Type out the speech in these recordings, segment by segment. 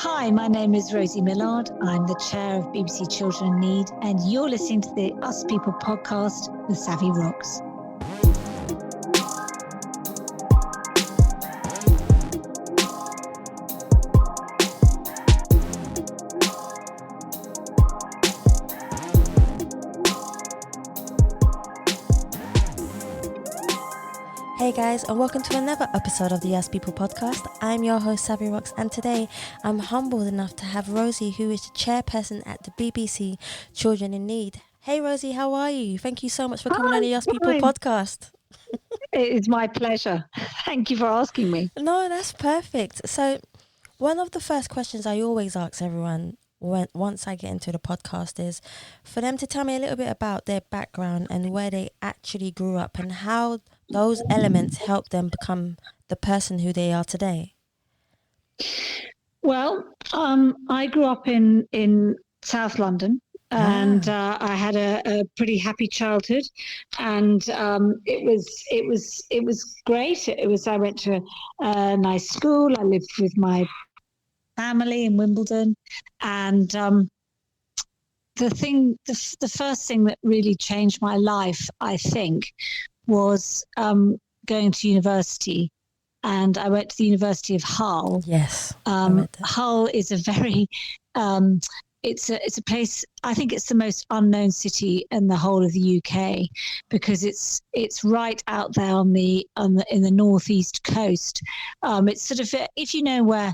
Hi, my name is Rosie Millard. I'm the chair of BBC Children in Need, and you're listening to the Us People podcast with Savia Rocks. Hey guys, and welcome to another episode of the Us People podcast. I'm your host Savia Rocks, and today I'm humbled enough to have Rosie, who is the chairperson at the BBC Children in Need. Hey Rosie, how are you? Thank you so much for coming on the Us People podcast. It is my pleasure. Thank you for asking me. No, that's perfect. So, one of the first questions I always ask everyone once I get into the podcast is for them to tell me a little bit about their background and where they actually grew up and how those elements help them become the person who they are today. Well, I grew up in South London, and I had a pretty happy childhood, and it was great. I went to a nice school. I lived with my family in Wimbledon, and the first thing that really changed my life, I think, was going to university. And I went to the University of Hull. Yes. Hull is a very, it's a place, I think it's the most unknown city in the whole of the UK, because it's right out there in the northeast coast. It's sort of, if you know where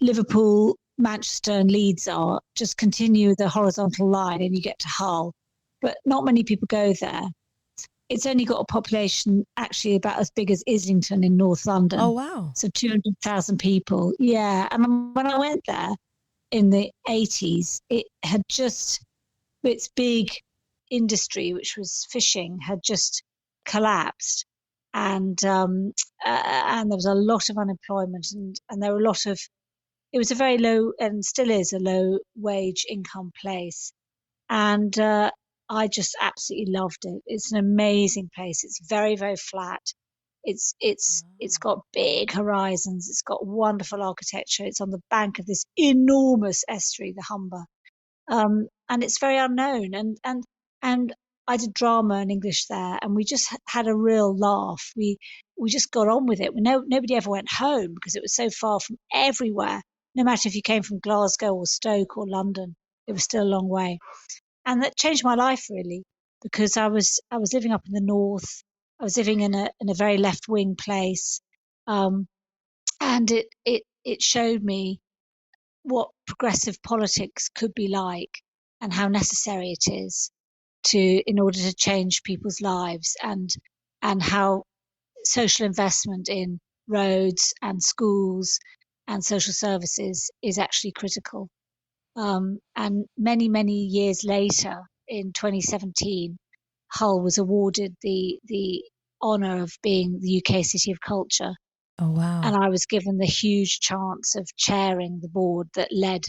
Liverpool, Manchester and Leeds are, just continue the horizontal line and you get to Hull. But not many people go there. It's only got a population actually about as big as Islington in North London. Oh, wow. So 200,000 people. Yeah. And when I went there in the 80s, it had just, its big industry, which was fishing, had just collapsed. And there was a lot of unemployment, and there were a lot of, it was a very low, and still is a low wage income place. And I just absolutely loved it. It's an amazing place. It's very, very flat. It's got big horizons. It's got wonderful architecture. It's on the bank of this enormous estuary, the Humber, and it's very unknown. And I did drama and English there, and we just had a real laugh. We just got on with it. Nobody ever went home because it was so far from everywhere. No matter if you came from Glasgow or Stoke or London, it was still a long way. And that changed my life really, because I was living up in the north. I was living in a very left wing place, and it showed me what progressive politics could be like, and how necessary it is in order to change people's lives, and how social investment in roads and schools and social services is actually critical. And many, many years later, in 2017, Hull was awarded the honour of being the UK City of Culture. Oh, wow. And I was given the huge chance of chairing the board that led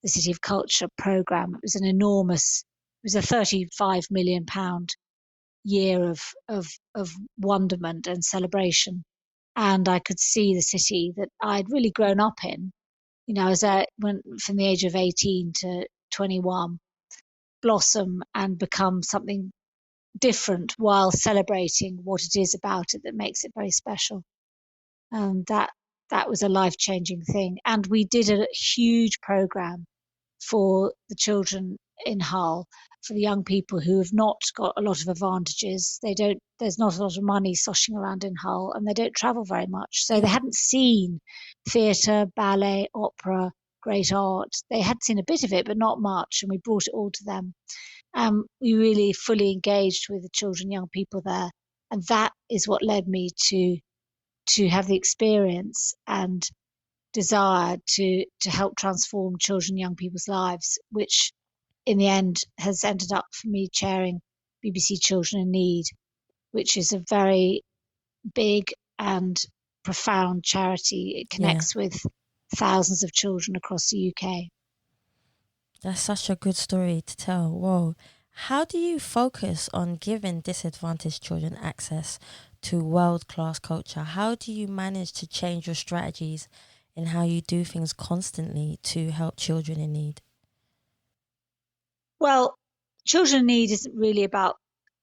the City of Culture programme. It was a £35 million year of wonderment and celebration. And I could see the city that I'd really grown up in. You know, as I went from the age of 18 to 21, blossom and become something different while celebrating what it is about it that makes it very special. And that was a life-changing thing. And we did a huge programme for the children in Hull, for the young people who have not got a lot of advantages. There's not a lot of money sloshing around in Hull, and they don't travel very much. So they hadn't seen theatre, ballet, opera, great art. They had seen a bit of it, but not much. And we brought it all to them. We really fully engaged with the children, young people there. And that is what led me to have the experience and desire to help transform children, young people's lives, which in the end has ended up for me chairing BBC Children in Need, which is a very big and profound charity. It connects with thousands of children across the UK. That's such a good story to tell. Whoa. How do you focus on giving disadvantaged children access to world-class culture? How do you manage to change your strategies in how you do things constantly to help children in need? Well, children in need isn't really about,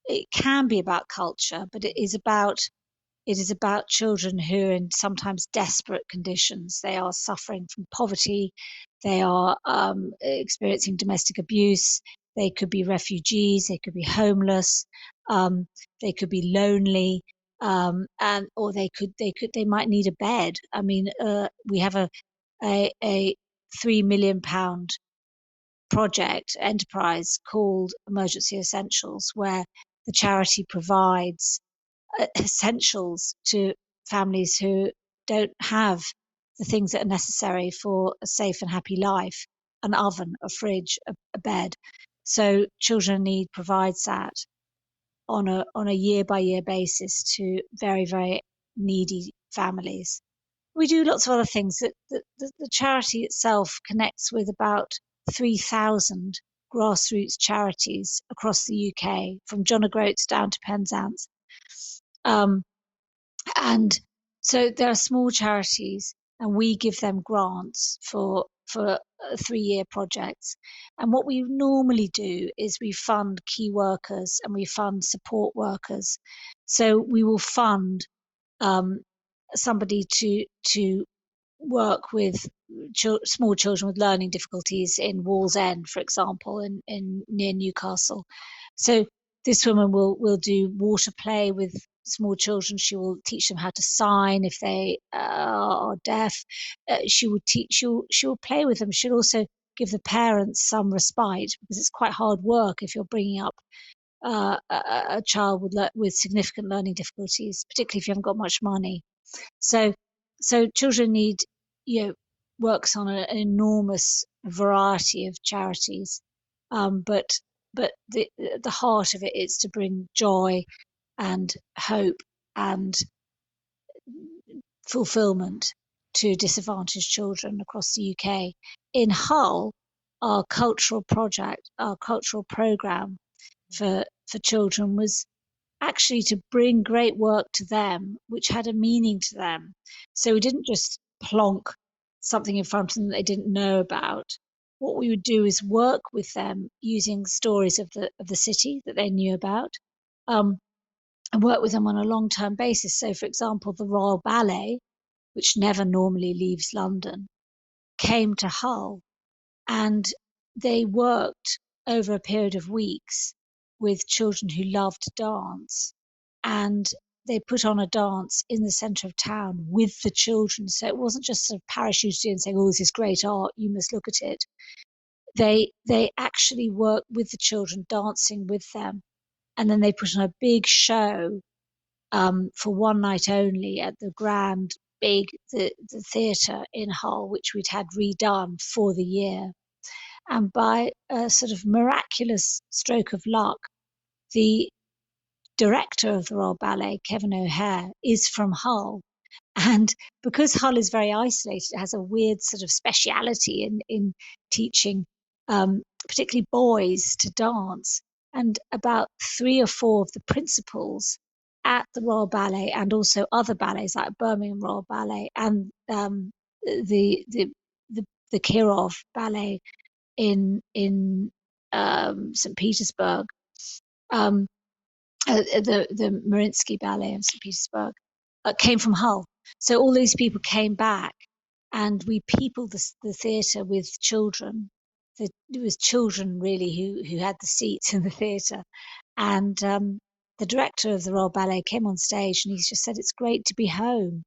it can be about culture, but it is about children who are in sometimes desperate conditions. They are suffering from poverty. They are experiencing domestic abuse. They could be refugees. They could be homeless. Um, they could be lonely, and or they might need a bed. I mean, we have a £3 million project enterprise called Emergency Essentials, where the charity provides essentials to families who don't have the things that are necessary for a safe and happy life: an oven, a fridge, a bed. So Children in Need provides that on a year by year basis to very, very needy families. We do lots of other things. The charity itself connects with about 3,000 grassroots charities across the UK, from John O'Groats down to Penzance. Um, and so there are small charities, and we give them grants for 3-year projects. And what we normally do is we fund key workers and we fund support workers. So we will fund um, somebody to work with small children with learning difficulties in Wallsend, for example, in near Newcastle. So this woman will do water play with small children. She will teach them how to sign if they are deaf. She will play with them. She'll also give the parents some respite, because it's quite hard work if you're bringing up a child with significant learning difficulties, particularly if you haven't got much money. So, Children Need, works on an enormous variety of charities, but the heart of it is to bring joy and hope and fulfilment to disadvantaged children across the UK. In Hull, our cultural project, our cultural program for children was actually to bring great work to them, which had a meaning to them. So we didn't just plonk something in front of them that they didn't know about. What we would do is work with them using stories of the city that they knew about, um, and work with them on a long-term basis. So, for example, the Royal Ballet, which never normally leaves London, came to Hull, and they worked over a period of weeks with children who loved to dance, and they put on a dance in the centre of town with the children. So it wasn't just sort of parachuted in saying, "Oh, this is great art, you must look at it." They actually worked with the children, dancing with them, and then they put on a big show for one night only at the grand big the theatre in Hull, which we'd had redone for the year. And by a sort of miraculous stroke of luck, the director of the Royal Ballet, Kevin O'Hare, is from Hull. And because Hull is very isolated, it has a weird sort of speciality in teaching, particularly boys, to dance. And about 3 or 4 of the principals at the Royal Ballet, and also other ballets like Birmingham Royal Ballet and the the the Kirov Ballet in St. Petersburg, um, the Mariinsky Ballet in St. Petersburg, came from Hull. So all these people came back, and we peopled the theatre with children. It was children really who had the seats in the theatre, and the director of the Royal Ballet came on stage, and he just said, "It's great to be home."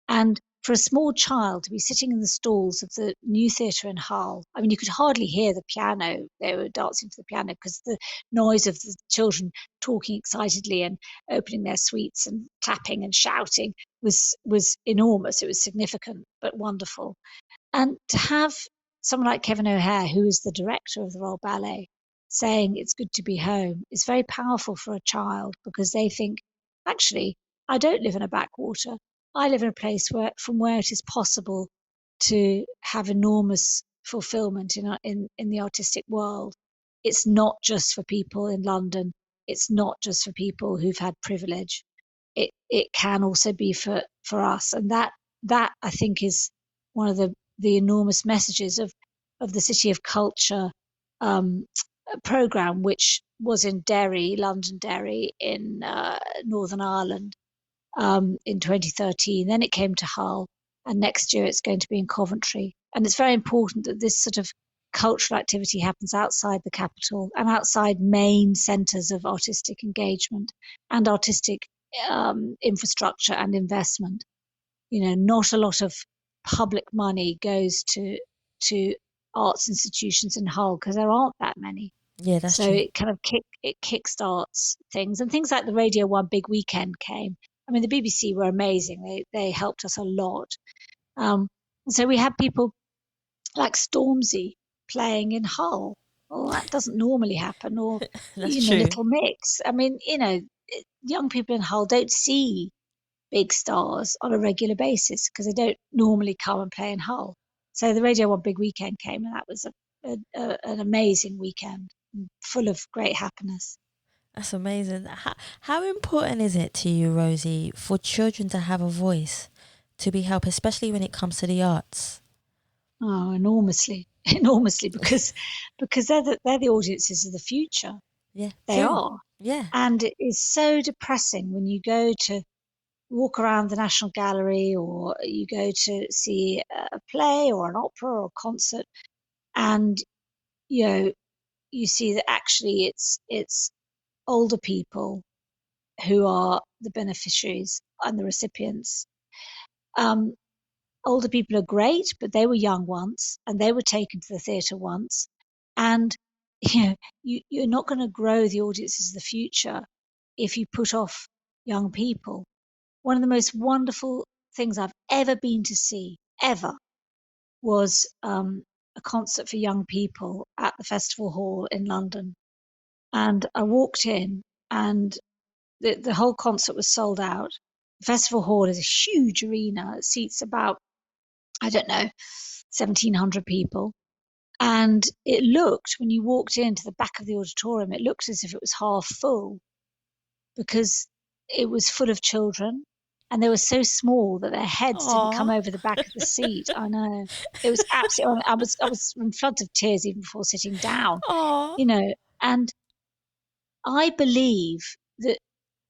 And for a small child to be sitting in the stalls of the new theatre in Hull, I mean, you could hardly hear the piano. They were dancing to the piano because the noise of the children talking excitedly and opening their sweets and clapping and shouting was enormous. It was significant but wonderful. And to have someone like Kevin O'Hare, who is the director of the Royal Ballet, saying it's good to be home is very powerful for a child, because they think, actually, I don't live in a backwater. I live in a place from where it is possible to have enormous fulfillment in the artistic world. it's not just for people in London. It's not just for people who've had privilege. It can also be for us, and that I think is one of the enormous messages of the City of Culture program, which was in Derry, London Derry, in Northern Ireland in 2013. Then it came to Hull, and next year it's going to be in Coventry. And it's very important that this sort of cultural activity happens outside the capital and outside main centres of artistic engagement and artistic infrastructure and investment. Not a lot of public money goes to arts institutions in Hull because there aren't that many. Yeah, that's So true. it kind of kickstarts things, and things like the Radio 1 Big Weekend came. I mean, the BBC were amazing. They helped us a lot. So we had people like Stormzy playing in Hull. Well, that doesn't normally happen. Or, That's true. Little Mix. I mean, young people in Hull don't see big stars on a regular basis because they don't normally come and play in Hull. So the Radio 1 Big Weekend came, and that was an amazing weekend, full of great happiness. That's amazing. How important is it to you, Rosie, for children to have a voice, to be helped, especially when it comes to the arts? Oh, enormously, enormously, because they're the audiences of the future. Yeah, They true. are, Yeah. and it is so depressing when you go to walk around the National Gallery, or you go to see a play or an opera or a concert, and you see that actually it's older people who are the beneficiaries and the recipients. Older people are great, but they were young once, and they were taken to the theatre once, and you're not going to grow the audiences of the future if you put off young people. One of the most wonderful things I've ever been to see, ever, was a concert for young people at the Festival Hall in London. And I walked in, and the whole concert was sold out. The Festival Hall is a huge arena. It seats about, I don't know, 1,700 people. And it looked, when you walked into the back of the auditorium, it looked as if it was half full because it was full of children, and they were so small that their heads didn't come Aw. over the back of the seat. I know. It was absolutely, I was in floods of tears even before sitting down, Aw. and I believe that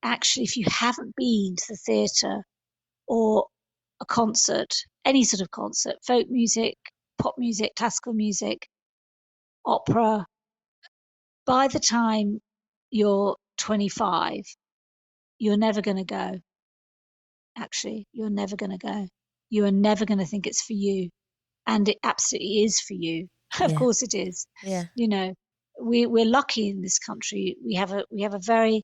actually, if you haven't been to the theatre or a concert, any sort of concert, folk music, pop music, classical music, opera, by the time you're 25, you're never going to go. Actually, you're never going to go. You are never going to think it's for you. And it absolutely is for you. Of Yeah. course it is. Yeah. We're lucky in this country. We have a very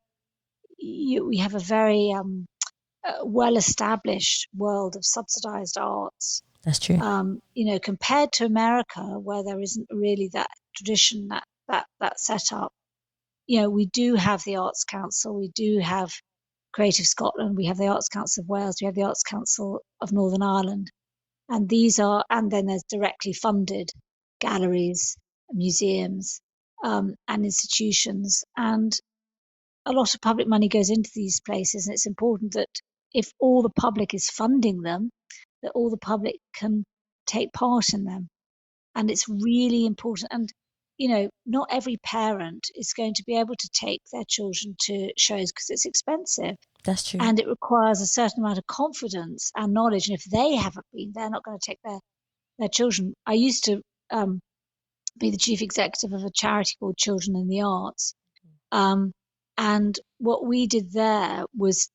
well established world of subsidized arts. That's true. Compared to America, where there isn't really that tradition, that setup. We do have the Arts Council, we do have Creative Scotland, we have the Arts Council of Wales, we have the Arts Council of Northern Ireland, and then there's directly funded galleries, museums, and institutions, and a lot of public money goes into these places, and it's important that if all the public is funding them, that all the public can take part in them. And it's really important. And, not every parent is going to be able to take their children to shows because it's expensive. That's true. And it requires a certain amount of confidence and knowledge. And if they haven't been, they're not going to take their children. I used to be the chief executive of a charity called Children in the Arts. And what we did there was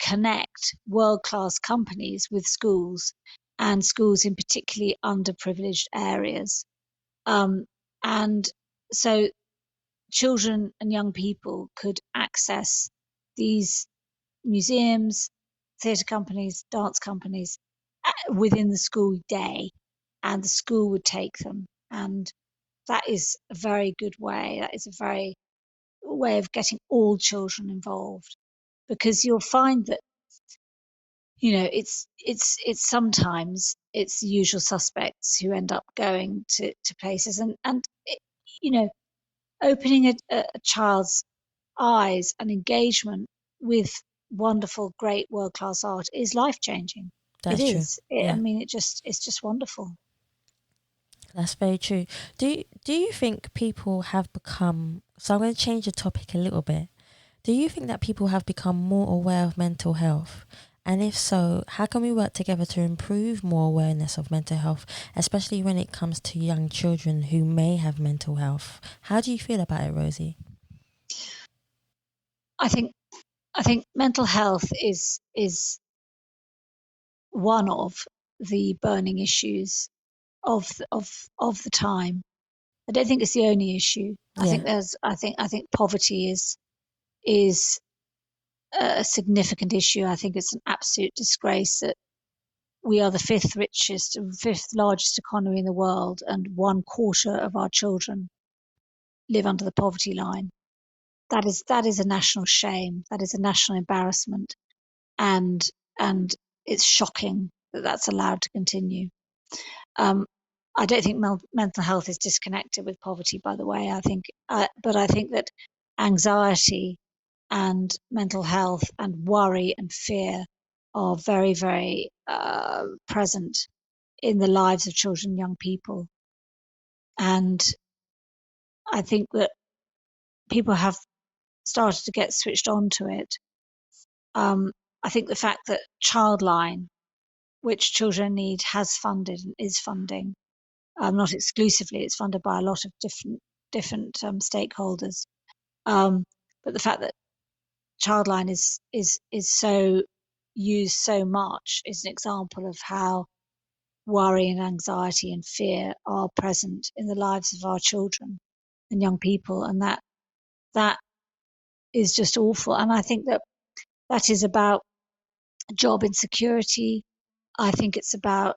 connect world-class companies with schools, and schools in particularly underprivileged areas. And so children and young people could access these museums, theatre companies, dance companies within the school day, and the school would take them. And that is a very good way. That is a very way of getting all children involved, because you'll find that it's sometimes it's the usual suspects who end up going to places, and opening a child's eyes and engagement with wonderful, great world-class art is life-changing. It That's true. is. I Yeah, mean, it's just wonderful. that's very true. Do you think people have become, so I'm going to change the topic a little bit. Do you think that people have become more aware of mental health? And if so, how can we work together to improve more awareness of mental health, especially when it comes to young children who may have mental health? How do you feel about it, Rosie? I think mental health is one of the burning issues of the time. I don't think it's the only issue. Yeah, I think poverty is a significant issue. I think it's an absolute disgrace that we are the fifth largest economy in the world, and 1/4 of our children live under the poverty line. That is a national shame. That is a national embarrassment, and and it's shocking that that's allowed to continue. Um, I don't think mental health is disconnected with poverty, by the way. But I think that anxiety and mental health and worry and fear are very, very present in the lives of children and young people. And I think that people have started to get switched on to it. I think the fact that Childline, which Children Need has funded and is funding, not exclusively, it's funded by a lot of different stakeholders. But the fact that Childline is so used so much is an example of how worry and anxiety and fear are present in the lives of our children and young people, and that is just awful. And I think that is about job insecurity. I think it's about,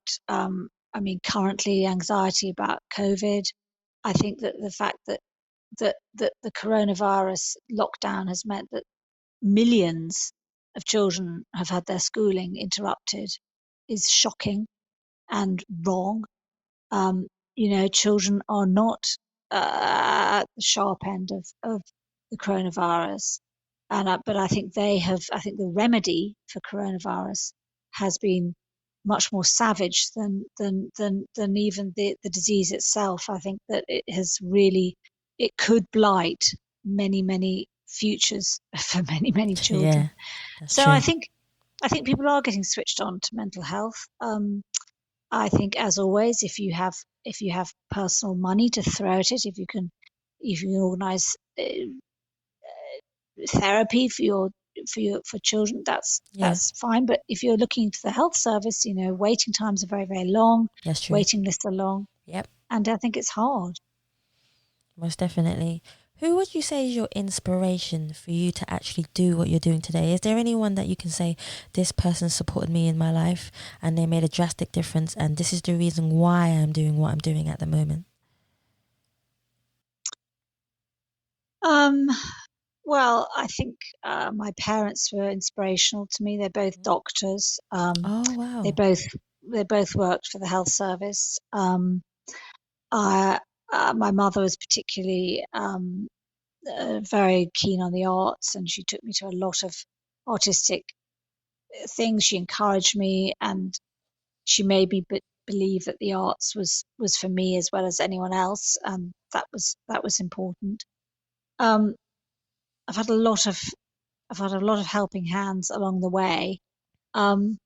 currently anxiety about COVID. I think that the fact that the coronavirus lockdown has meant that millions of children have had their schooling interrupted is shocking and wrong. Um, children are not at the sharp end of the coronavirus, but I think they have. I think the remedy for coronavirus has been much more savage than even the disease itself. I think that it could blight many futures for many children. yeah, that's So true. I think people are getting switched on to mental health. I think, as always, if you have personal money to throw at it, if you can organise therapy for children, Yeah, that's fine. But if you're looking to the health service, waiting times are very long, that's true. waiting lists are long, Yep, and I think it's hard. most definitely. Who would you say is your inspiration for you to actually do what you're doing today? Is there anyone that you can say, this person supported me in my life and they made a drastic difference, and this is the reason why I'm doing what I'm doing at the moment? Um, well, I think my parents were inspirational to me. They're both doctors. Oh, They wow. both they both worked for the health service. I, my mother was particularly very keen on the arts, and she took me to a lot of artistic things. She encouraged me, and she made me believe that the arts was for me as well as anyone else, and that was important. Um, I've had a lot of helping hands along the way. Um,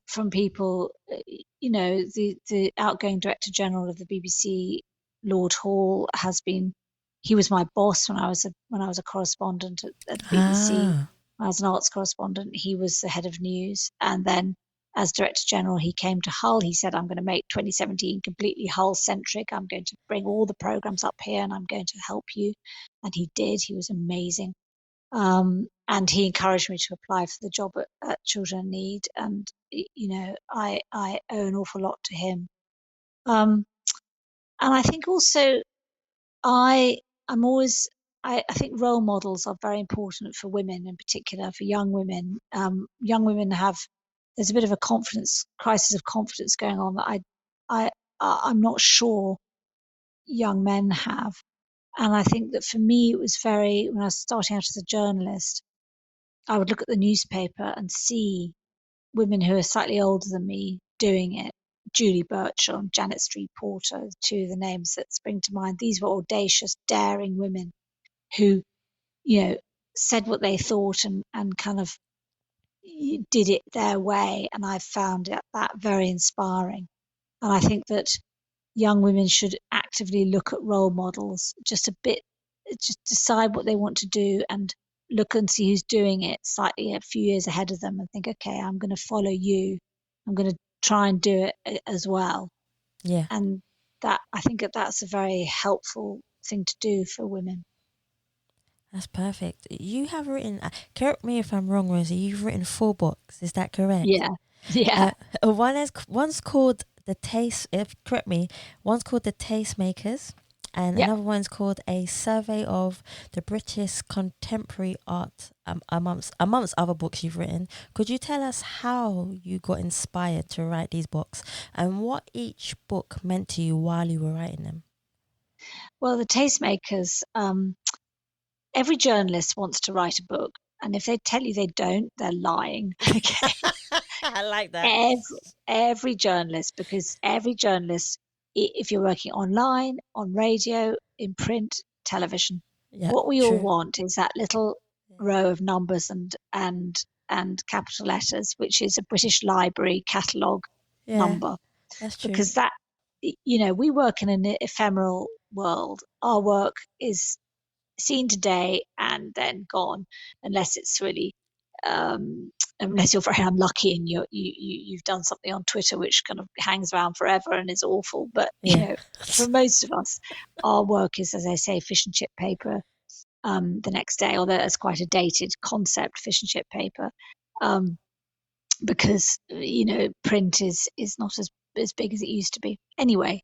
from people, the outgoing director general of the BBC, Lord Hall, has been. He was my boss when I was a correspondent at the BBC. Ah, I was an arts correspondent. He was the head of news, and then as director general, he came to Hull. He said, "I'm going to make 2017 completely Hull centric. I'm going to bring all the programs up here, and I'm going to help you." And he did. He was amazing. And he encouraged me to apply for the job at Children in Need, and I owe an awful lot to him. Um, and I think also I I'm always I think role models are very important for women, in particular for young women. Young women have there's a bit of a confidence crisis of confidence going on that I'm not sure young men have. And I think that for me, it was when I was starting out as a journalist, I would look at the newspaper and see women who are slightly older than me doing it. Julie Burchell, Janet Street Porter, two of the names that spring to mind. These were audacious, daring women who, said what they thought and kind of did it their way. And I found that very inspiring. And I think that young women should actively look at role models just decide what they want to do and look and see who's doing it slightly a few years ahead of them and think, okay, I'm going to follow you. I'm going to try and do it as well. Yeah. And I think that's a very helpful thing to do for women. That's perfect. You have written, correct me if I'm wrong, Rosie, you've written 4 books. Is that correct? Yeah. One's called The Taste, correct me, one's called The Tastemakers, and another one's called A Survey of the British Contemporary Art, amongst other books you've written. Could you tell us how you got inspired to write these books and what each book meant to you while you were writing them? Well, The Tastemakers, every journalist wants to write a book, and if they tell you they don't, they're lying. Okay. I like that. Every journalist, because every journalist, if you're working online, on radio, in print, television, what we all want is that little row of numbers and capital letters, which is a British Library catalogue number. That's true. Because that, we work in an ephemeral world. Our work is seen today and then gone, unless it's really unless you're very unlucky and you've done something on Twitter which kind of hangs around forever and is awful. But for most of us, our work is, as I say, fish and chip paper the next day, although it's quite a dated concept, fish and chip paper, because print is not as big as it used to be. Anyway,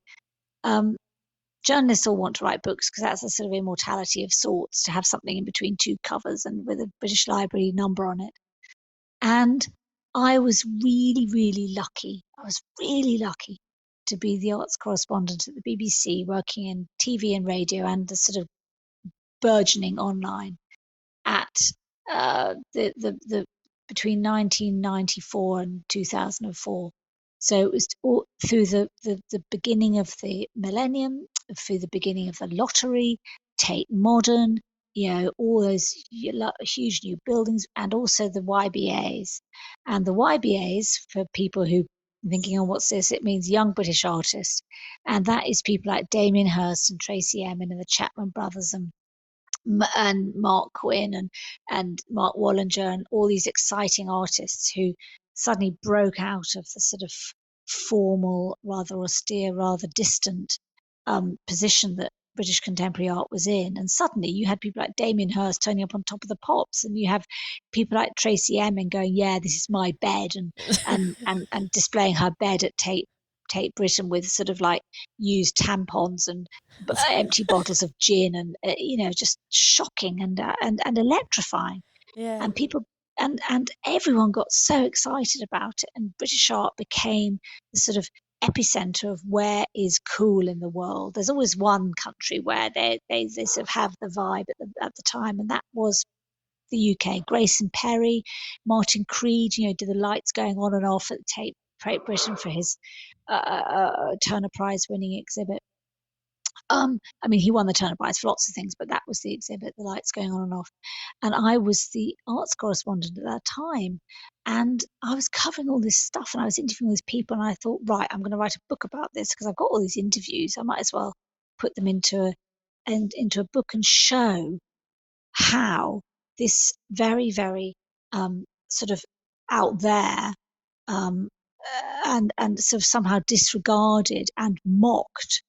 journalists all want to write books because that's a sort of immortality of sorts, to have something in between 2 covers and with a British Library number on it. And I was really, really lucky. I was really lucky to be the arts correspondent at the BBC, working in TV and radio and the sort of burgeoning online at the between 1994 and 2004. So it was all through the beginning of the millennium, through the beginning of the lottery, Tate Modern, all those huge new buildings, and also the YBAs. And the YBAs, for people who are thinking, oh, what's this? It means Young British Artists. And that is people like Damien Hirst and Tracy Emin and the Chapman Brothers and Mark Quinn and Mark Wallinger and all these exciting artists who suddenly broke out of the sort of formal, rather austere, rather distant position that British contemporary art was in. And suddenly you had people like Damien Hirst turning up on Top of the Pops, and you have people like Tracy Emin going, yeah, this is my bed, and displaying her bed at Tate Britain with sort of like used tampons and empty bottles of gin, and just shocking and electrifying. And people and everyone got so excited about it, and British art became the sort of epicenter of where is cool in the world. There's always one country where they sort of have the vibe at the time, and that was the UK. Grayson Perry, Martin Creed, did the lights going on and off at Tate Britain for his Turner Prize winning exhibit. He won the Turner Prize for lots of things, but that was the exhibit, the lights going on and off. And I was the arts correspondent at that time. And I was covering all this stuff and I was interviewing all these people. And I thought, right, I'm going to write a book about this because I've got all these interviews. I might as well put them into a book and show how this very, very sort of out there and sort of somehow disregarded and mocked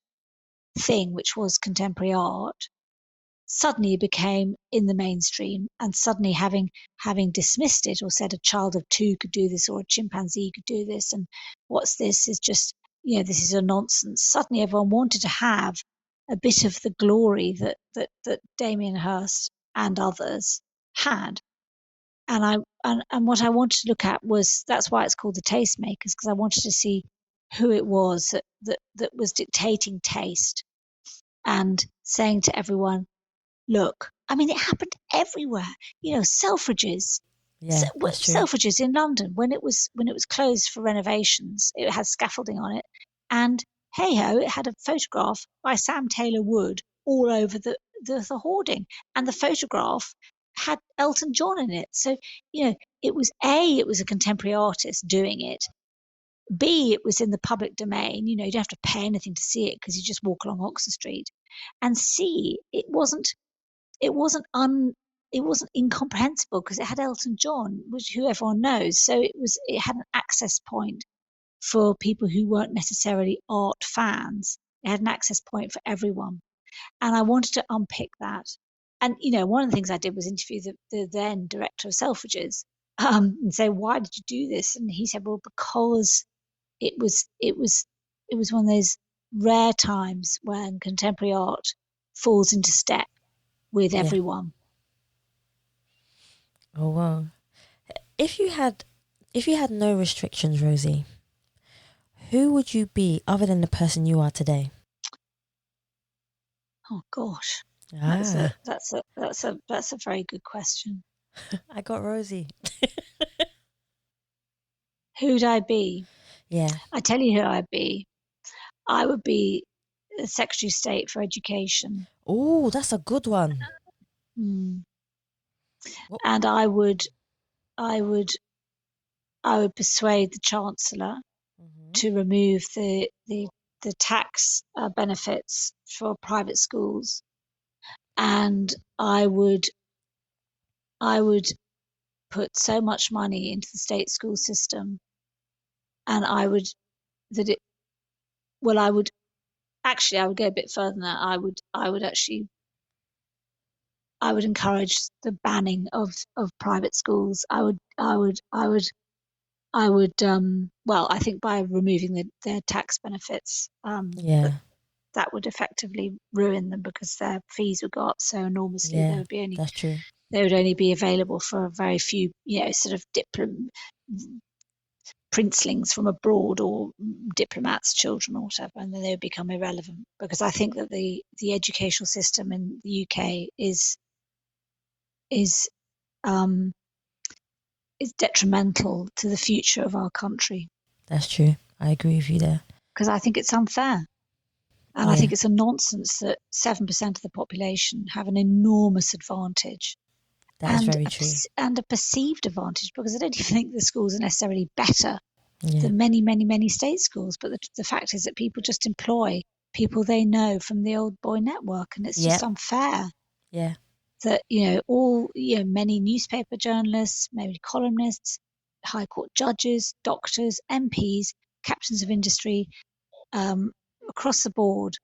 thing, which was contemporary art, suddenly became in the mainstream, and suddenly having dismissed it or said a child of 2 could do this or a chimpanzee could do this, and what's this is just this is a nonsense. Suddenly everyone wanted to have a bit of the glory that Damien Hirst and others had. And what I wanted to look at was, that's why it's called The Tastemakers, because I wanted to see who it was that was dictating taste and saying to everyone, look, I mean, it happened everywhere. Selfridges. Yeah, that's true. Selfridges in London, when it was closed for renovations, it had scaffolding on it, and hey ho, it had a photograph by Sam Taylor Wood all over the hoarding, and the photograph had Elton John in it. So it was a contemporary artist doing it. B, it was in the public domain. You don't have to pay anything to see it because you just walk along Oxford Street. And C, it wasn't incomprehensible because it had Elton John, who everyone knows. So it had an access point for people who weren't necessarily art fans. It had an access point for everyone. And I wanted to unpick that. And one of the things I did was interview the then director of Selfridges, and say, why did you do this? And he said, well, because it was one of those rare times when contemporary art falls into step with everyone. Oh wow. If you had no restrictions, Rosie, who would you be other than the person you are today? Oh gosh. Ah. That's a very good question. I got Rosie. Who'd I be? Yeah. I tell you who I'd be. I would be the Secretary of State for Education. Oh, that's a good one. And I would persuade the Chancellor to remove the tax benefits for private schools, and I would put so much money into the state school system, and I would go a bit further than that. I would encourage the banning of private schools. I think by removing their tax benefits, that would effectively ruin them because their fees would go up so enormously. Yeah, that's true. They would only be available for a very few, sort of princelings from abroad or diplomats' children or whatever, and then they would become irrelevant. Because I think that the educational system in the UK is detrimental to the future of our country. That's true. I agree with you there. Because I think it's unfair. And I think it's a nonsense that 7% of the population have an enormous advantage. That's very true. And a perceived advantage, because I don't even think the schools are necessarily better than many, many, many state schools. But the fact is that people just employ people they know from the old boy network, and it's just unfair. Yeah. That, many newspaper journalists, maybe columnists, high court judges, doctors, MPs, captains of industry, across the board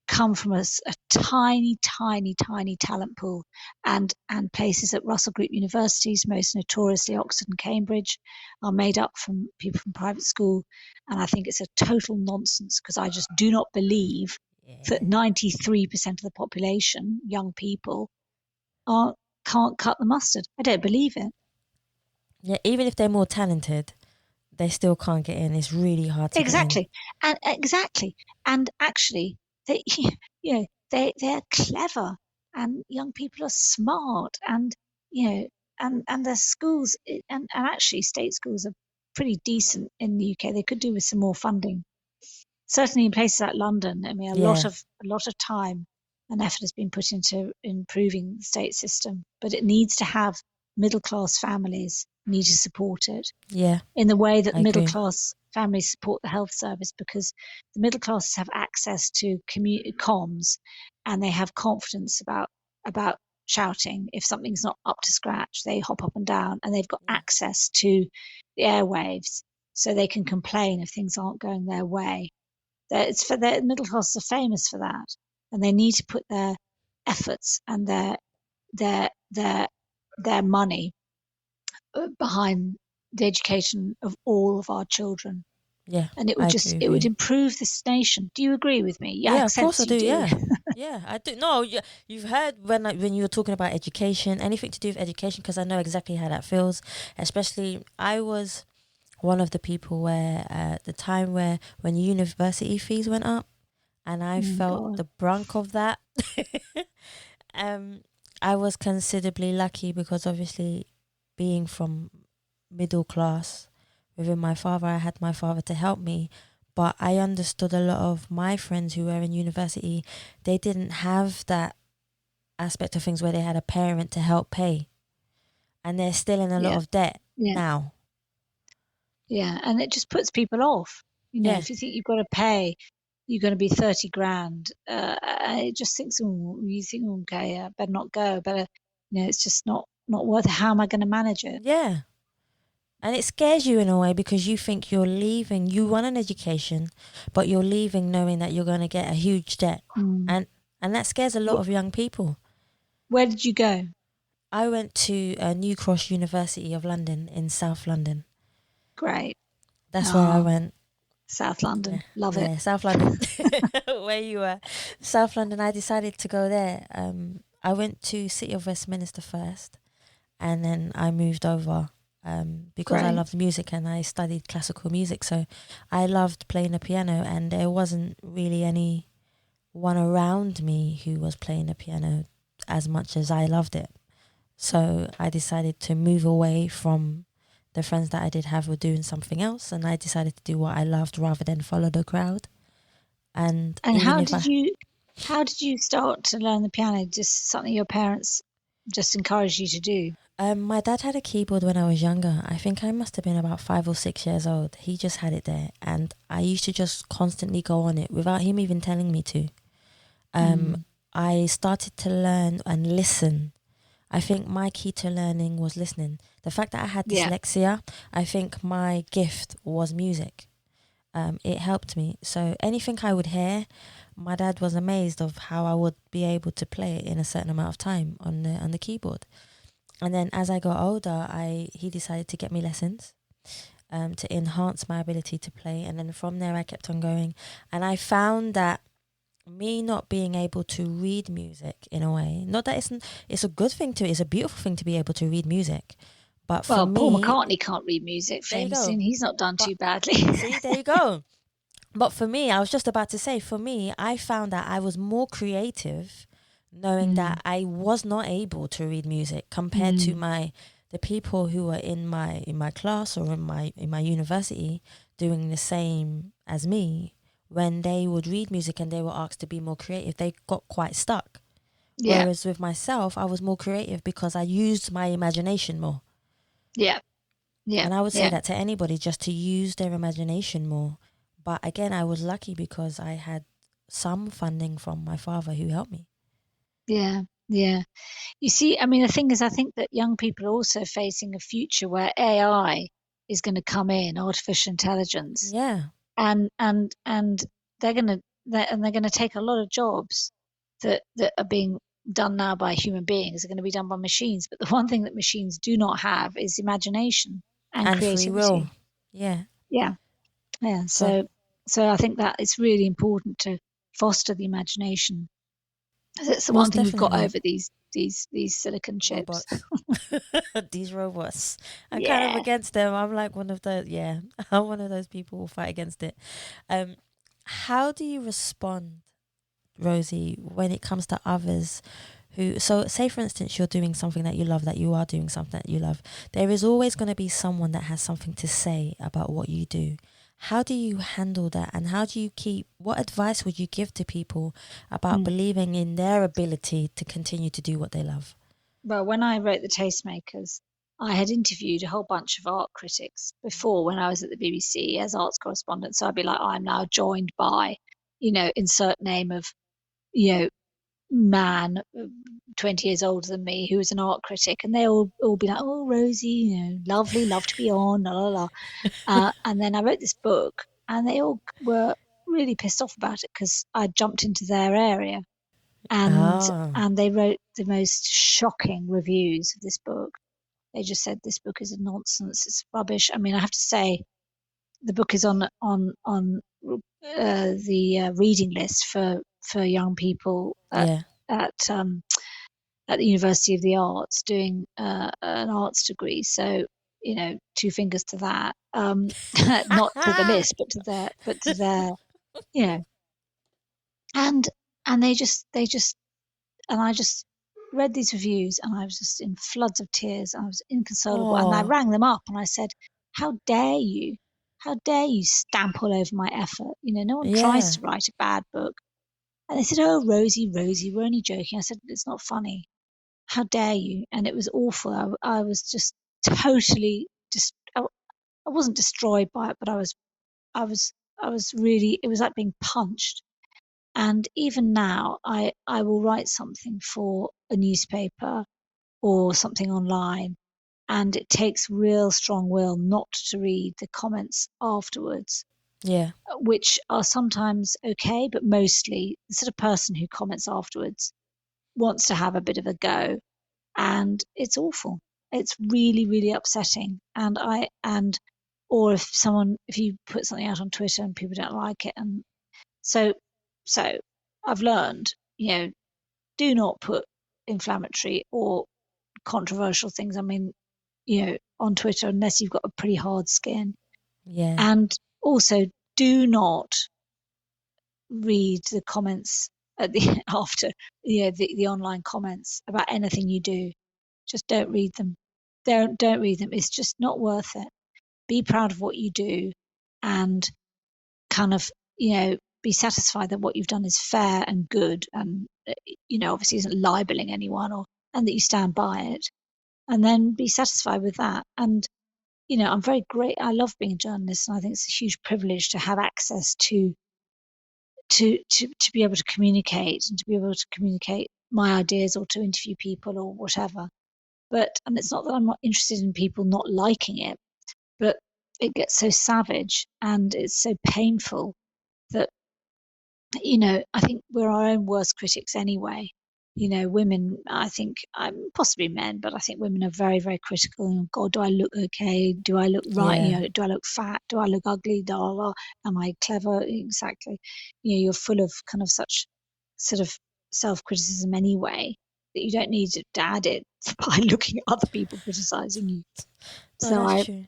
come from a tiny, tiny, tiny talent pool, and places at Russell Group universities, most notoriously Oxford and Cambridge, are made up from people from private school. And I think it's a total nonsense, because I just do not believe that 93% of the population, young people, can't cut the mustard. I don't believe it. Yeah, even if they're more talented, they still can't get in. It's really hard to get in. And actually, they're clever, and young people are smart, and and their schools, and actually state schools are pretty decent in the UK. They could do with some more funding. Certainly in places like London, I mean, a lot of time and effort has been put into improving the state system, but it needs to have middle class families need to support it. Yeah. In the way that middle class families support the health service, because the middle classes have access to comms, and they have confidence about shouting if something's not up to scratch. They hop up and down, and they've got access to the airwaves, so they can complain if things aren't going their way. The middle classes are famous for that, and they need to put their efforts and their money behind the education of all of our children. Yeah, and it would improve this nation. Do you agree with me? Yeah, of course I do. Yeah, yeah, I do. No, you've heard when you were talking about education, anything to do with education, because I know exactly how that feels. Especially, I was one of the people where at the time when university fees went up, and I felt God. the brunt of that. um, I was considerably lucky because obviously, being from middle class, within my father, I had my father to help me. But I understood a lot of my friends who were in university, they didn't have that aspect of things where they had a parent to help pay, and they're still in a lot Yeah. of debt Yeah. now. Yeah. And it just puts people off. You know, Yeah. if you think you've got to pay, you're going to be 30 grand. It just thinks, oh, you think, okay, I better not go. Better, it's just not worth it. How am I going to manage it? Yeah. And it scares you in a way because you think you're leaving. You want an education, but you're leaving knowing that you're going to get a huge debt. Mm. And that scares a lot of young people. Where did you go? I went to New Cross University of London in South London. Great. That's where I went. South London. Love it. Yeah, South London. Where you were. South London, I decided to go there. I went to City of Westminster first, and then I moved over because I Great. loved music and I studied classical music. So I loved playing the piano, and there wasn't really anyone around me who was playing the piano as much as I loved it. So I decided to move away from the friends that I did have were doing something else, and I decided to do what I loved rather than follow the crowd. And how did you start to learn the piano? Just something your parents just encouraged you to do? my dad had a keyboard when I was younger. I think I must have been about 5 or 6 years old. He just had it there, and I used to just constantly go on it without him even telling me to. I started to learn and listen. I think my key to learning was listening. The fact that I had Yeah. dyslexia, I think my gift was music. It helped me. So anything I would hear, my dad was amazed of how I would be able to play it in a certain amount of time on the keyboard. And then as I got older, he decided to get me lessons to enhance my ability to play. And then from there, I kept on going. And I found that me not being able to read music in a way, not that it's a good thing it's a beautiful thing to be able to read music, but for me, Paul McCartney can't read music there you famously, go. and he's not done But too badly. see, there you go. But for me, I was just about to say, for me, I found that I was more creative knowing that I was not able to read music compared to the people who were in my class or in my university doing the same as me. When they would read music and they were asked to be more creative, they got quite stuck. Yeah. Whereas with myself, I was more creative because I used my imagination more. Yeah. Yeah. And I would say that to anybody, just to use their imagination more. But again, I was lucky because I had some funding from my father who helped me. Yeah. Yeah. You see, I mean, the thing is, I think that young people are also facing a future where AI is going to come in, artificial intelligence, Yeah. and they're going to they're going to take a lot of jobs that are being done now by human beings are going to be done by machines. But the one thing that machines do not have is imagination and And free will. creativity. Yeah. Yeah. Yeah. So So I think that it's really important to foster the imagination. It's the one most thing we've got definitely. over these silicon chips. Robots. These robots. I'm kind of Yeah. against them. I'm like one of the I'm one of those people who fight against it. How do you respond, Rosie, when it comes to others who, so say for instance you're doing something that you love, that you are doing something that you love, there is always going to be someone that has something to say about what you do. How do you handle that, and how do you what advice would you give to people about believing in their ability to continue to do what they love? Well, when I wrote The Tastemakers, I had interviewed a whole bunch of art critics before when I was at the BBC as arts correspondent. So I'd be like, I'm now joined by, insert name of, man 20 years older than me who was an art critic, and they all be like, oh, Rosie, lovely, love to be on, la la la. And then I wrote this book, and they all were really pissed off about it because I jumped into their area, and Oh, they wrote the most shocking reviews of this book. They just said this book is a nonsense, it's rubbish. I mean, I have to say, the book is on the reading list for young people yeah. at the University of the Arts doing an arts degree. So, two fingers to that. Not to the list, but to their, you know, and and I just read these reviews, and I was just in floods of tears. I was inconsolable, and I Oh, rang them up and I said, "How dare you? How dare you stamp all over my effort? No one tries yeah, to write a bad book." And they said, "Oh, Rosie, Rosie, we're only joking." I said, "It's not funny. How dare you?" And it was awful. I was just totally just. I wasn't destroyed by it, but I was, I was really. It was like being punched. And even now, I will write something for a newspaper or something online, and it takes real strong will not to read the comments afterwards, yeah, which are sometimes okay, but mostly the sort of person who comments afterwards wants to have a bit of a go, and it's awful. It's really, really upsetting. Or if you put something out on Twitter and people don't like it, and so, so I've learned, do not put inflammatory or controversial things. I mean, on Twitter unless you've got a pretty hard skin. yeah, And also, do not read the comments at the after, the online comments about anything you do. Just don't read them. Don't read them. It's just not worth it. Be proud of what you do, and kind of, be satisfied that what you've done is fair and good, and obviously isn't libeling anyone, and that you stand by it, and then be satisfied with that. And I'm very great. I love being a journalist, and I think it's a huge privilege to have access to be able to communicate, and to be able to communicate my ideas, or to interview people or whatever. And it's not that I'm not interested in people not liking it, but it gets so savage and it's so painful that, I think we're our own worst critics anyway. Women, I think, possibly men, but I think women are very, very critical. And God, do I look okay? Do I look right? yeah, Do I look fat? Do I look ugly? Am I clever? Exactly. You're full of kind of such sort of self-criticism anyway, that you don't need to add it by looking at other people criticizing you. no, So that's true.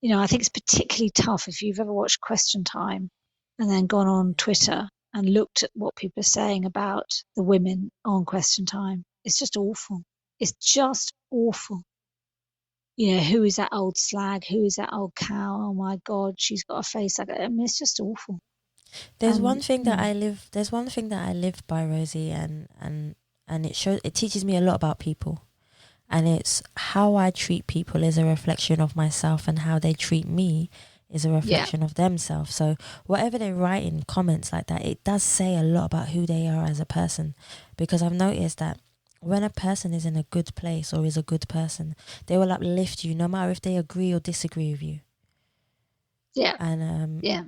I think it's particularly tough if you've ever watched Question Time and then gone on Twitter and looked at what people are saying about the women on Question Time. It's just awful. It's just awful. Who is that old slag? Who is that old cow? Oh my God, she's got a face like that. I mean, it's just awful. There's And one thing that I live. There's one thing that I live by, Rosie, and it shows. It teaches me a lot about people, and it's how I treat people is a reflection of myself, and how they treat me is a yeah, reflection of themselves. So whatever they write in comments like that, it does say a lot about who they are as a person, because I've noticed that when a person is in a good place or is a good person, they will uplift you no matter if they agree or disagree with you. yeah, And yeah,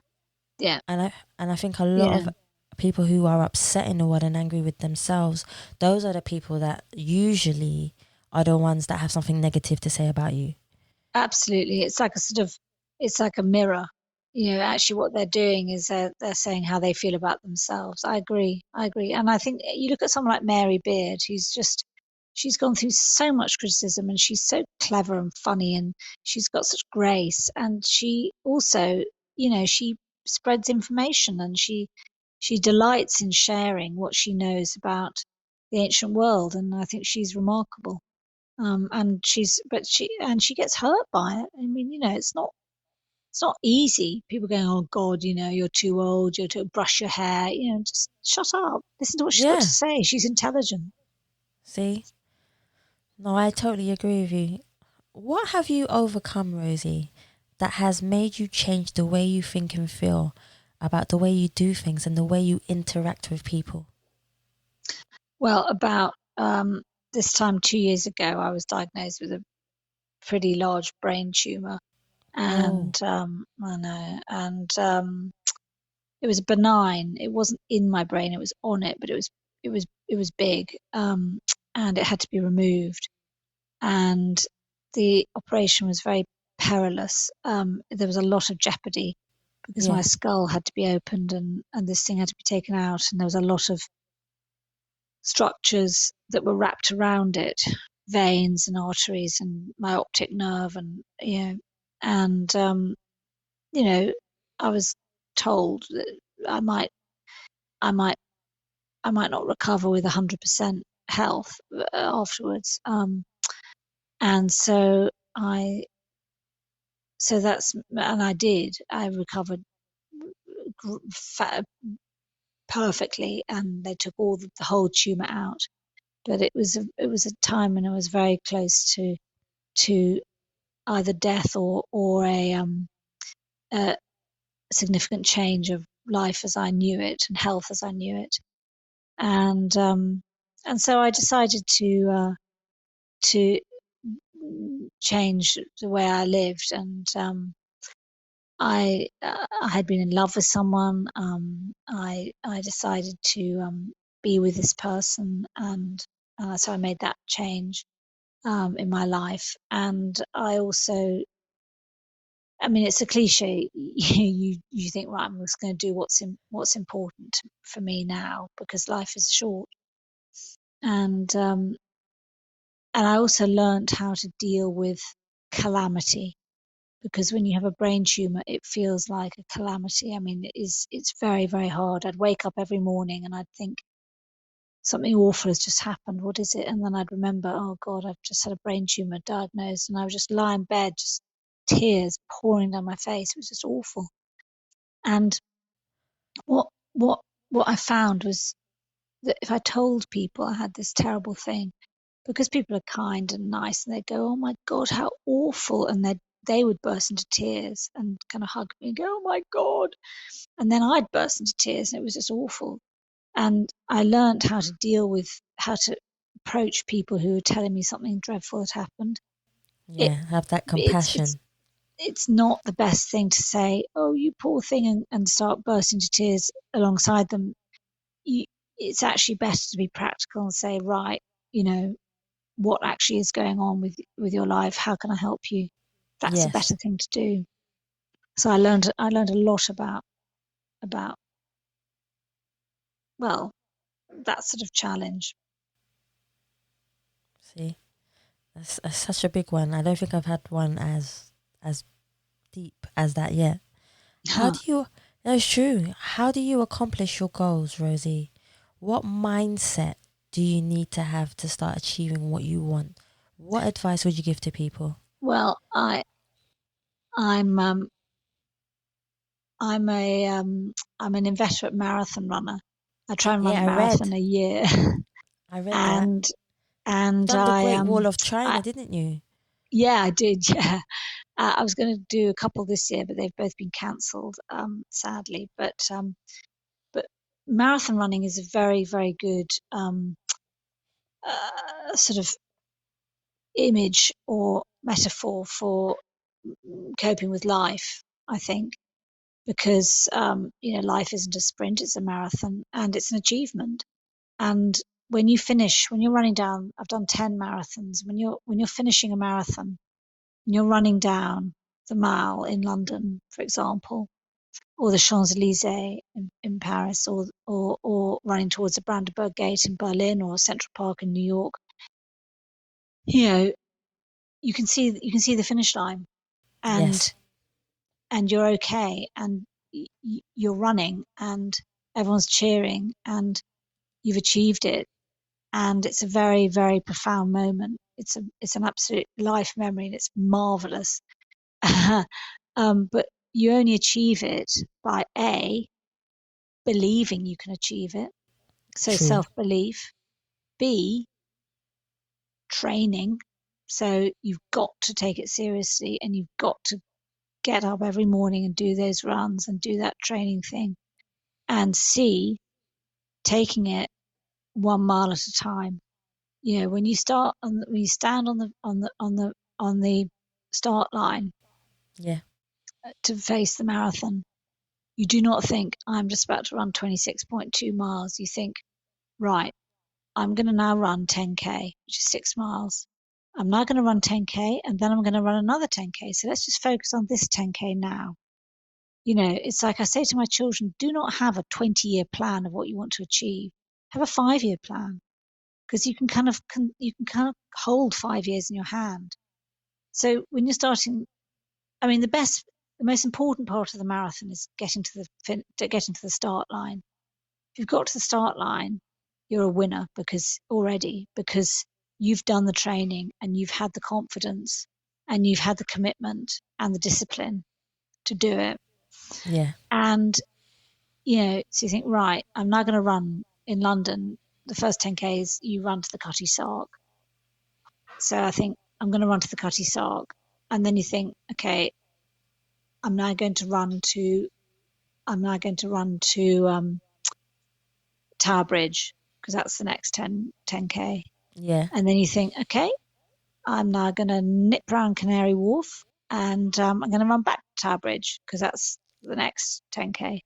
yeah, and I think a lot yeah. of people who are upset in the world and angry with themselves, those are the people that usually are the ones that have something negative to say about you. Absolutely. It's like a mirror. Actually what they're doing is they're saying how they feel about themselves. I agree. I agree. And I think you look at someone like Mary Beard, she's gone through so much criticism, and she's so clever and funny, and she's got such grace. And she also, she spreads information, and she delights in sharing what she knows about the ancient world. And I think she's remarkable. And she gets hurt by it. I mean, it's not easy. People going, "Oh God, you're too old. You're to brush your hair." Just shut up. Listen to what she's got to Yeah. say. She's intelligent. See? No, I totally agree with you. What have you overcome, Rosie, that has made you change the way you think and feel about the way you do things and the way you interact with people? Well, about this time 2 years ago, I was diagnosed with a pretty large brain tumor, Oh, and I know, and it was benign. It wasn't in my brain; it was on it, but it was big, and it had to be removed. And the operation was very perilous. There was a lot of jeopardy because my yeah, skull had to be opened, and this thing had to be taken out, and there was a lot of structures that were wrapped around it, veins and arteries and my optic nerve, and and you know I was told that I might I might not recover with 100% health afterwards. And I did. I recovered perfectly, and they took all the whole tumor out. But it was a time when I was very close to either death or a significant change of life as I knew it and health as I knew it. And so I decided to change the way I lived, and I had been in love with someone. I decided to be with this person, and so I made that change in my life. And I also, I mean, it's a cliche. You think, right, I'm just going to do what's important for me now because life is short. And I also learned how to deal with calamity, because when you have a brain tumor, it feels like a calamity. I mean, it's very, very hard. I'd wake up every morning and I'd think something awful has just happened. What is it? And then I'd remember, oh God, I've just had a brain tumor diagnosed, and I would just lie in bed, just tears pouring down my face. It was just awful. And what what what I found was that if I told people I had this terrible thing, because people are kind and nice, and they go, "Oh my God, how awful!" and they would burst into tears and kind of hug me and go, "Oh my God!" And then I'd burst into tears, and it was just awful. And I learned how to deal with how to approach people who were telling me something dreadful had happened. It Yeah, have that it's it's compassion. it's not the best thing to say, "Oh, you poor thing," and start bursting into tears alongside them. You, it's actually better to be practical and say, right, you know, what actually is going on with your life? How can I help you? That's a better Yes. thing to do. So I learned a lot about well, that sort of challenge. See, that's such a big one. I don't think I've had one as deep as that yet. How Huh. do you? That's true. How do you accomplish your goals, Rosie? What mindset do you need to have to start achieving what you want? What advice would you give to people? Well, I'm I'm a I'm an inveterate marathon runner. I try and run Yeah, a I read. marathon a year, I read that. and You've and done the I Great Wall of I China, didn't you? yeah, I did. Yeah, I was going to do a couple this year, but they've both been cancelled, sadly. But marathon running is a very, very good sort of image or metaphor for coping with life, I think, because life isn't a sprint; it's a marathon, and it's an achievement. And when you're running down, I've done 10 marathons. When you're finishing a marathon, and you're running down the Mall in London, for example, or the Champs Elysees in Paris, or running towards the Brandenburg Gate in Berlin, or Central Park in New York, you know, you can see the finish line, and Yes. you're okay, and you're running, and everyone's cheering, and you've achieved it, and it's a very, very profound moment. It's an absolute life memory, and it's marvelous. But you only achieve it by A, believing you can achieve it, so True. self-belief. B, training. So you've got to take it seriously, and you've got to get up every morning and do those runs and do that training thing. And C, taking it 1 mile at a time. When you when you stand on the start line Yeah. to face the marathon, you do not think, I'm just about to run 26.2 miles. You think, right, I'm going to now run 10K, which is 6 miles. I'm now going to run 10K, and then I'm going to run another 10K. So let's just focus on this 10K now. It's like I say to my children, do not have a 20-year plan of what you want to achieve. Have a 5-year plan, because you can kind of hold 5 years in your hand. So when you're starting, I mean, the most important part of the marathon is getting to the start line. if you've got to the start line, you're a winner because you've done the training and you've had the confidence and you've had the commitment and the discipline to do it. Yeah. And, so you think, right, I'm now going to run in London. The first 10Ks, you run to the Cutty Sark. So I think I'm going to run to the Cutty Sark. And then you think, okay, I'm now going to run to Tower Bridge because that's the next 10K. Yeah. And then you think, okay, I'm now going to nip round Canary Wharf and I'm going to run back to Tower Bridge because that's the next 10K.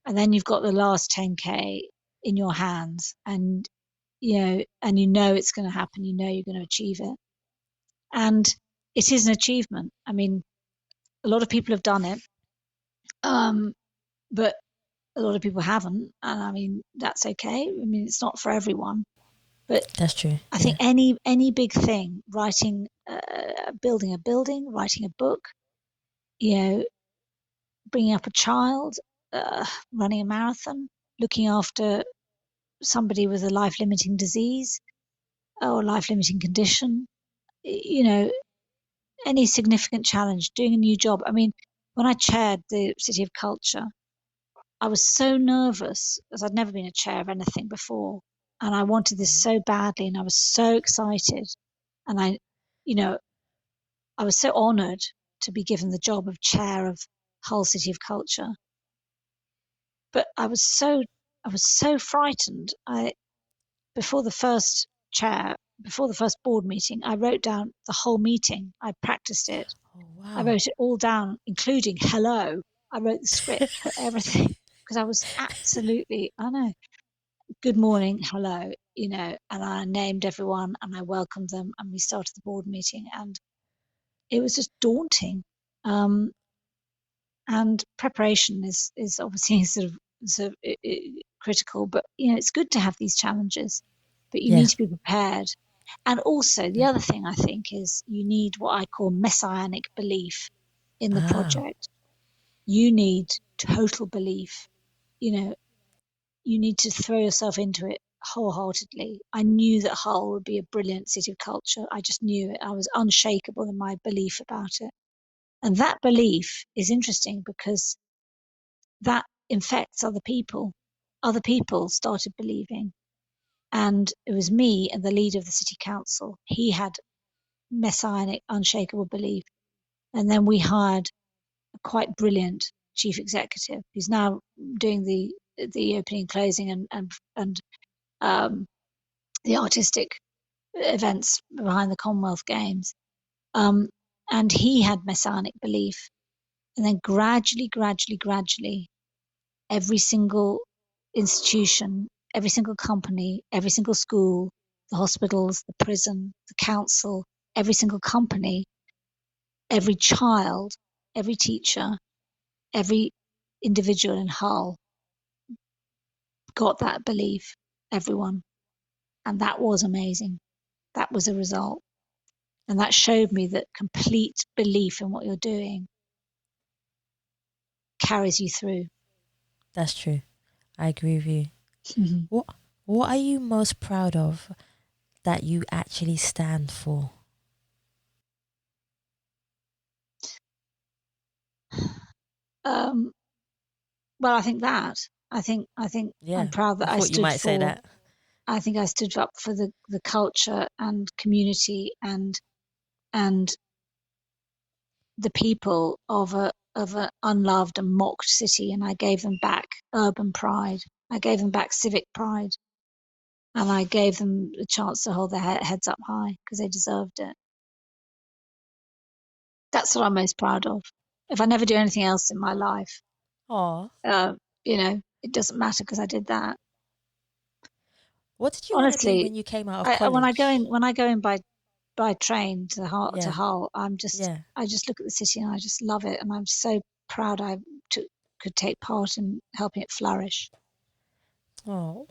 And then you've got the last 10K in your hands and it's going to happen. You're going to achieve it. And it is an achievement. I mean, a lot of people have done it, but a lot of people haven't. And I mean, that's okay. I mean, it's not for everyone. But that's true. I think any big thing, writing, building a building, writing a book, bringing up a child, running a marathon, looking after somebody with a life-limiting disease or life-limiting condition, any significant challenge, doing a new job. I mean, when I chaired the City of Culture, I was so nervous as I'd never been a chair of anything before. And I wanted this so badly and I was so excited. And I was so honoured to be given the job of chair of Hull City of Culture. But I was so frightened. Before the first board meeting, I wrote down the whole meeting. I practiced it. Oh, wow. I wrote it all down, including hello. I wrote the script for everything because I was absolutely, good morning, hello, and I named everyone and I welcomed them and we started the board meeting and it was just daunting. And preparation is obviously sort of critical, but it's good to have these challenges, but you need to be prepared. And also the other thing I think is you need what I call messianic belief in the project. You need total belief. You need to throw yourself into it wholeheartedly. I knew that Hull would be a brilliant city of culture. I just knew it. I was unshakable in my belief about it. And that belief is interesting because that infects other people. Other people started believing. And it was me and the leader of the city council. He had messianic, unshakable belief. And then we hired a quite brilliant chief executive who's now doing the opening and closing and the artistic events behind the Commonwealth Games. And he had messianic belief. And then gradually, every single institution, every single company, every single school, the hospitals, the prison, the council, every single company, every child, every teacher, every individual in Hull got that belief, everyone. And that was amazing. That was a result. And that showed me that complete belief in what you're doing carries you through. That's true. I agree with you. Mm-hmm. What are you most proud of that you actually stand for? Well, I think I'm proud that I thought you might say that. I think I stood up for the culture and community and the people of an unloved and mocked city, and I gave them back urban pride. I gave them back civic pride, and I gave them the chance to hold their heads up high because they deserved it. That's what I'm most proud of. If I never do anything else in my life, it doesn't matter because I did that. What did you want to be when you came out of college? When I go in by train to Hull, I just look at the city and I just love it, and I'm so proud I could take part in helping it flourish. Oh,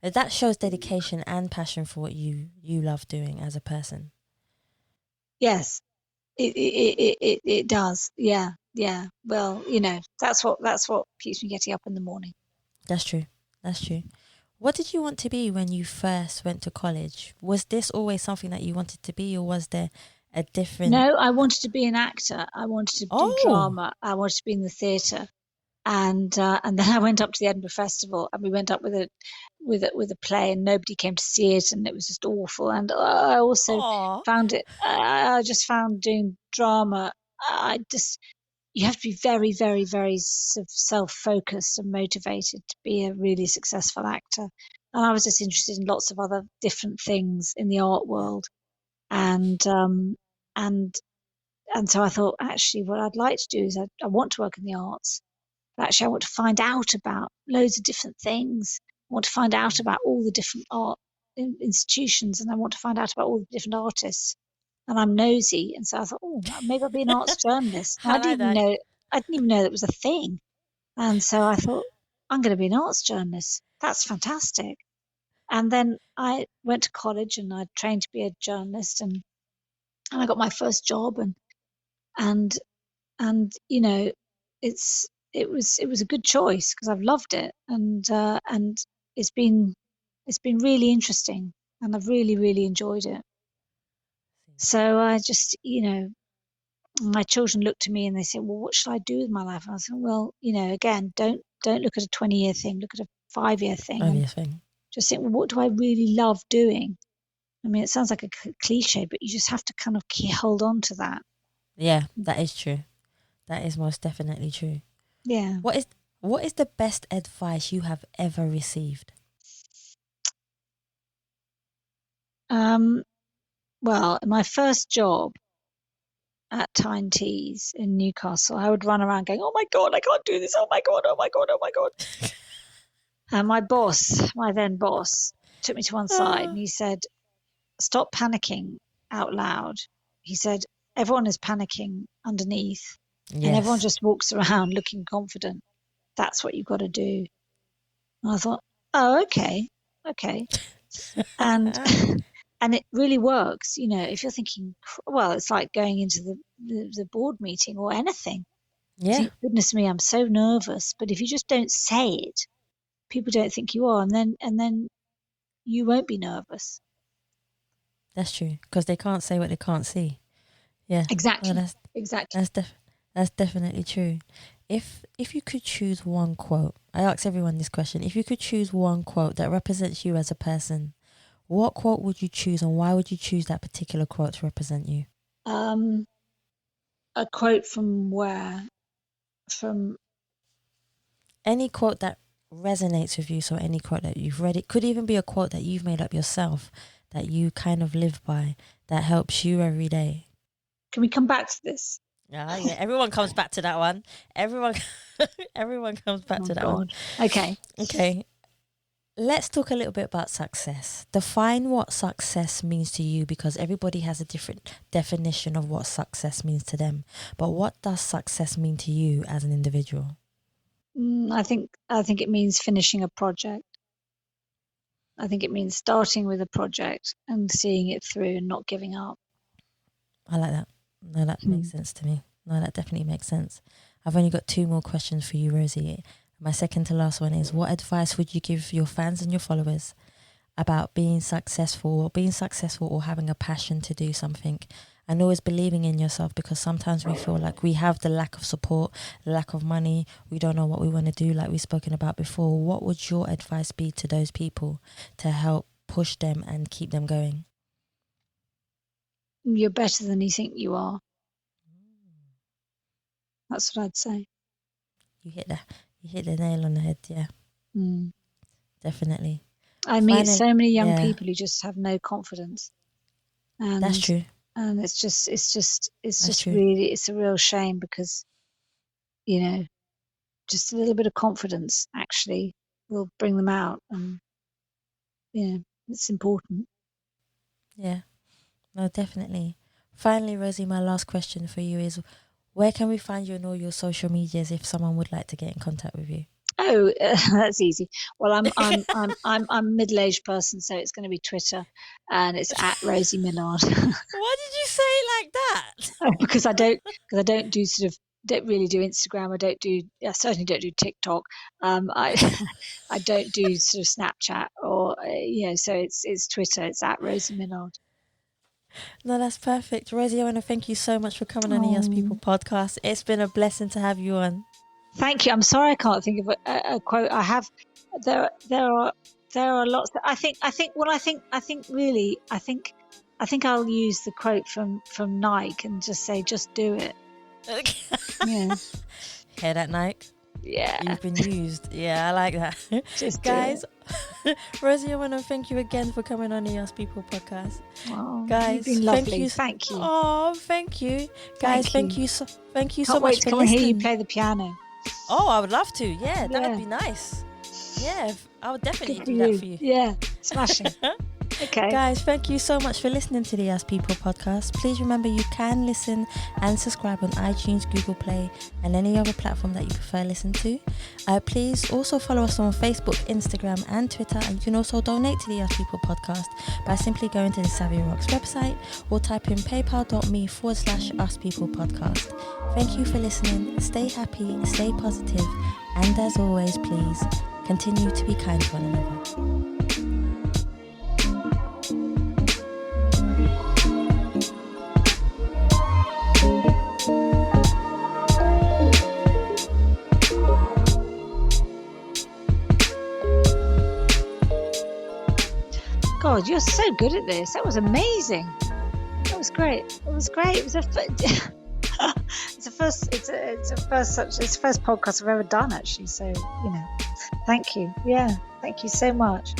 that shows dedication and passion for what you love doing as a person. Yes, it does. Yeah. Well, that's what keeps me getting up in the morning. That's true. That's true. What did you want to be when you first went to college? Was this always something that you wanted to be, or was there a different? No, I wanted to be an actor. I wanted to do drama. I wanted to be in the theatre. And then I went up to the Edinburgh Festival, and we went up with a play, and nobody came to see it, and it was just awful. And I also found it. I just found doing drama. You have to be very, very, very self-focused and motivated to be a really successful actor. And I was just interested in lots of other different things in the art world, and and so I thought, actually, what I'd like to do is I want to work in the arts. But actually, I want to find out about loads of different things. I want to find out about all the different art institutions, and I want to find out about all the different artists. And I'm nosy, and so I thought, oh, maybe I'll be an arts journalist. I didn't even know that was a thing. And so I thought, I'm going to be an arts journalist. That's fantastic. And then I went to college, and I trained to be a journalist, and I got my first job, and you know, it was a good choice because I've loved it, and it's been really interesting, and I've really, really enjoyed it. So I just, my children look to me and they say, well, what should I do with my life? And I said, well, again, don't look at a 20-year thing, look at a 5-year thing. 5-year thing. Just think, well, what do I really love doing? I mean, it sounds like a cliche, but you just have to kind of hold on to that. Yeah, that is true. That is most definitely true. Yeah. What is the best advice you have ever received? Well, my first job at Tyne Tees in Newcastle, I would run around going, oh my God, I can't do this. Oh my God, oh my God, oh my God. And my then boss, took me to one side and he said, stop panicking out loud. He said, everyone is panicking underneath. Yes. And everyone just walks around looking confident. That's what you've got to do. And I thought, oh, okay. And it really works, if you're thinking, well, it's like going into the board meeting or anything. Yeah. Think, goodness me, I'm so nervous. But if you just don't say it, people don't think you are, and then you won't be nervous. That's true, because they can't say what they can't see. Yeah. Exactly. Well, exactly. That's definitely true. If you could choose one quote, I ask everyone this question. If you could choose one quote that represents you as a person, what quote would you choose, and why would you choose that particular quote to represent you? A quote from where? From any quote that resonates with you. So any quote that you've read. It could even be a quote that you've made up yourself, that you kind of live by, that helps you every day. Can we come back to this? Yeah, everyone comes back to that one. Everyone comes back to that one. Okay. Let's talk a little bit about success. Define what success means to you, because everybody has a different definition of what success means to them. But what does success mean to you as an individual? I think it means finishing a project. I think it means starting with a project and seeing it through and not giving up. I like that. No, that makes sense to me. No, that definitely makes sense. I've only got 2 more questions for you, Rosie. My second to last one is, what advice would you give your fans and your followers about being successful or having a passion to do something, and always believing in yourself? Because sometimes we feel like we have the lack of support, lack of money, we don't know what we want to do, like we've spoken about before. What would your advice be to those people to help push them and keep them going? You're better than you think you are. That's what I'd say. You hit the nail on the head, yeah. Definitely. I meet so many young people who just have no confidence. And, that's true. And it's just true. Really, it's a real shame, because, just a little bit of confidence actually will bring them out, and, it's important. Yeah, no, definitely. Finally, Rosie, my last question for you is, where can we find you on all your social medias if someone would like to get in contact with you? Oh, that's easy. Well, I'm a middle-aged person, so it's going to be Twitter, and it's at Rosie Millard. Why did you say it like that? Because I don't do sort of don't really do Instagram. I certainly don't do TikTok. I I don't do sort of Snapchat or so it's Twitter. It's at Rosie Millard. No, that's perfect. Rosie, I want to thank you so much for coming on the Yes People podcast. It's been a blessing to have you on. Thank you. I'm sorry I can't think of a quote. I have there are lots. I think I'll use the quote from Nike and just say, just do it. Okay. Yeah. Hear that, Nike? Yeah. You've been used. Yeah, I like that. Just guys, Rosie, I want to thank you again for coming on the Yes People podcast. Oh, guys, you've been lovely. Thank you. Oh, thank you. Guys, thank you so much for listening. Can't wait to hear you play the piano. Oh, I would love to. Yeah, that would be nice. Yeah, I would definitely do that for you. Yeah, smashing. Okay. Guys, thank you so much for listening to the Yes People podcast. Please remember you can listen and subscribe on iTunes, Google Play, and any other platform that you prefer listen to. Please also follow us on Facebook, Instagram, and Twitter. And you can also donate to the Yes People podcast by simply going to the Savia Rocks website or type in paypal.me/Us People podcast. Thank you for listening. Stay happy, stay positive, and as always, please continue to be kind to one another. God, you're so good at this. That was amazing. That was great. It was great. It was it's the first podcast I've ever done, actually. So, thank you. Yeah, thank you so much.